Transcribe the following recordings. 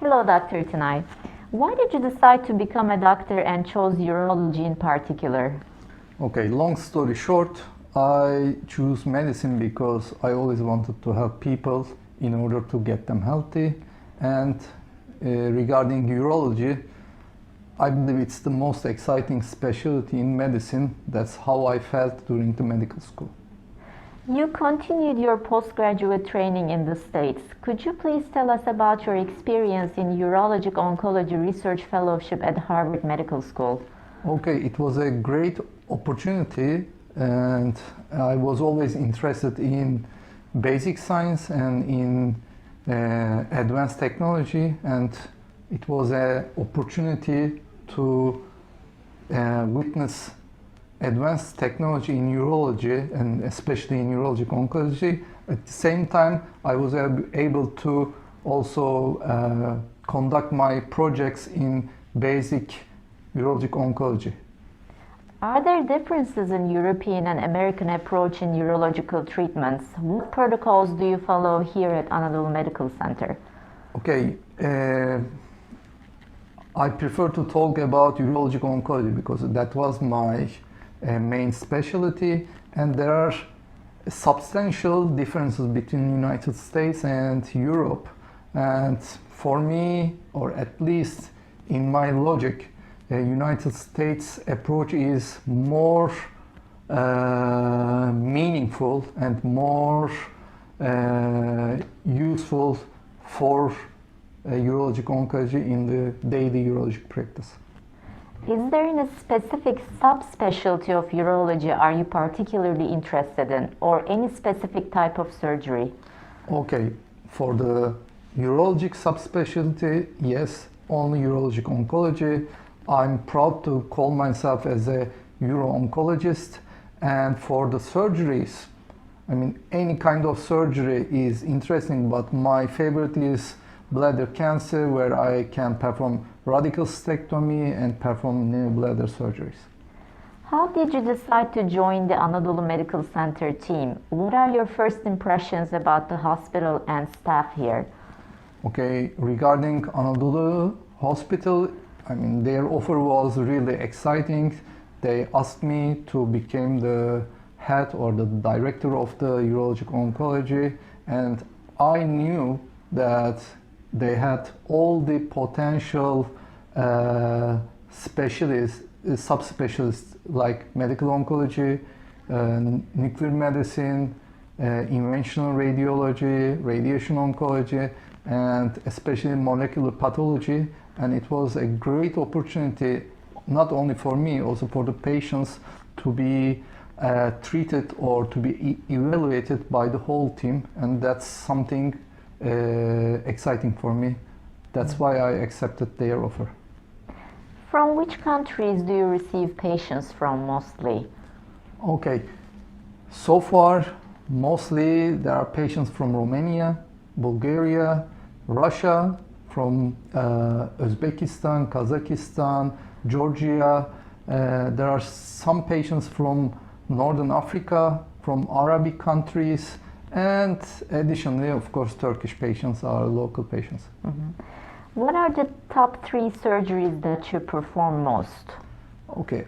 Hello, Dr. Tinay. Why did you decide to become a doctor and chose urology in particular? Okay, long story short, I choose medicine because I always wanted to help people in order to get them healthy. And regarding urology, I believe it's the most exciting specialty in medicine. That's how I felt during the medical school. You continued your postgraduate training in the States. Could you please tell us about your experience in urologic oncology research fellowship at Harvard Medical School? Okay, it was a great opportunity, and I was always interested in basic science and in advanced technology, and it was an opportunity to witness advanced technology in urology, and especially in urologic oncology. At the same time, I was able to also conduct my projects in basic urologic oncology. Are there differences in European and American approach in urological treatments? What protocols do you follow here at Anadolu Medical Center? Okay, I prefer to talk about urologic oncology because that was my main specialty, and there are substantial differences between the United States and Europe. And for me, or at least in my logic, United States approach is more meaningful and more useful for urologic oncology in the daily urologic practice. Is there any specific subspecialty of urology are you particularly interested in, or any specific type of surgery? Okay, for the urologic subspecialty, yes, only urologic oncology. I'm proud to call myself as a uro-oncologist, and for the surgeries, I mean, any kind of surgery is interesting, but my favorite is bladder cancer, where I can perform radical cystectomy and perform new bladder surgeries. How did you decide to join the Anadolu Medical Center team? What are your first impressions about the hospital and staff here? Okay, regarding Anadolu Hospital, I mean, their offer was really exciting. They asked me to become the head or the director of the urologic oncology, and I knew that they had all the potential specialists, subspecialists like medical oncology, nuclear medicine, interventional radiology, radiation oncology, and especially molecular pathology. And it was a great opportunity, not only for me, also for the patients to be treated or to be evaluated by the whole team. And that's something exciting for me. That's why I accepted their offer. From which countries do you receive patients from mostly? Okay, so far mostly there are patients from Romania, Bulgaria, Russia, from Uzbekistan, Kazakhstan, Georgia. There are some patients from Northern Africa, from Arabic countries, and additionally, of course, Turkish patients are local patients. Mm-hmm. What are the top 3 surgeries that you perform most? Okay,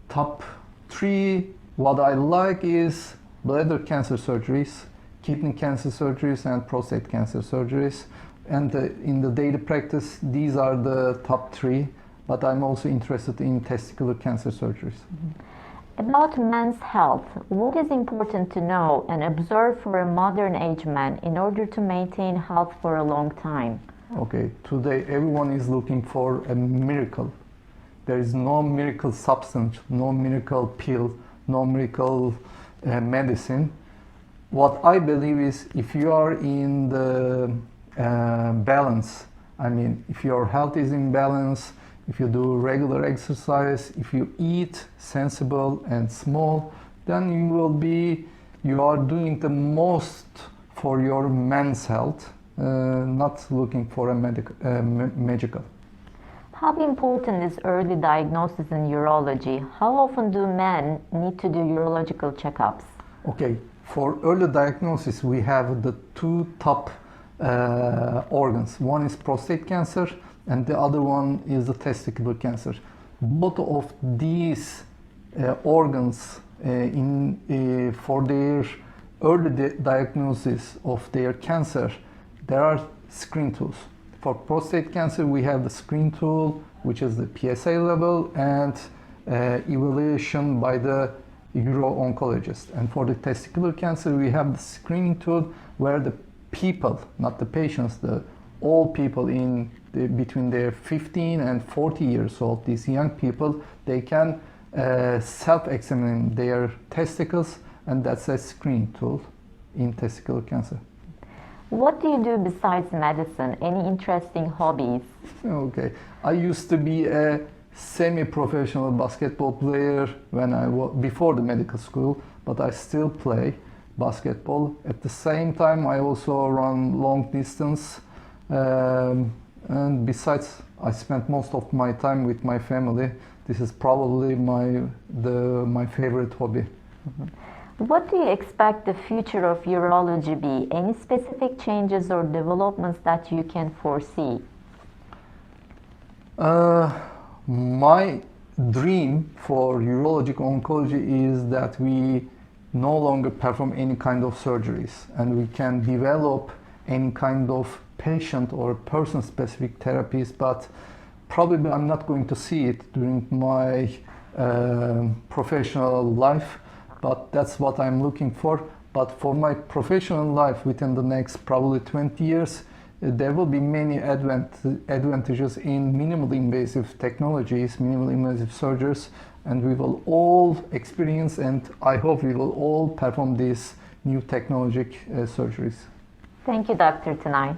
top 3, what I like is bladder cancer surgeries, kidney cancer surgeries, and prostate cancer surgeries. And in the daily practice, these are the top 3, but I'm also interested in testicular cancer surgeries. Mm-hmm. About men's health, what is important to know and observe for a modern age man in order to maintain health for a long time? Okay, today everyone is looking for a miracle. There is no miracle substance, no miracle pill, no miracle medicine. What I believe is if you are in the balance, I mean, if your health is in balance, if you do regular exercise, if you eat sensible and small, then you are doing the most for your men's health, not looking for a magical. How important is early diagnosis in urology? How often do men need to do urological checkups? Okay, for early diagnosis, we have the 2 top organs. One is prostate cancer and the other one is the testicular cancer. Both of these organs for their early diagnosis of their cancer, there are screen tools. For prostate cancer, we have the screen tool, which is the PSA level and evaluation by the uro-oncologist. And for the testicular cancer, we have the screening tool where the people, not the patients, all people between their 15 and 40 years old, these young people, they can self-examine their testicles, and that's a screening tool in testicular cancer. What do you do besides medicine? Any interesting hobbies? Okay, I used to be a semi-professional basketball player before the medical school, but I still play basketball. At the same time, I also run long distance, and besides, I spend most of my time with my family. This is probably my favorite hobby. What do you expect the future of urology be? Any specific changes or developments that you can foresee? My dream for urologic oncology is that we no longer perform any kind of surgeries and we can develop any kind of patient or person-specific therapies, but probably I'm not going to see it during my professional life, but that's what I'm looking for. But for my professional life within the next probably 20 years, there will be many advantages in minimally invasive technologies, minimally invasive surgeries, and we will all experience, and I hope we will all perform these new technologic surgeries. Thank you, Dr. Tinay.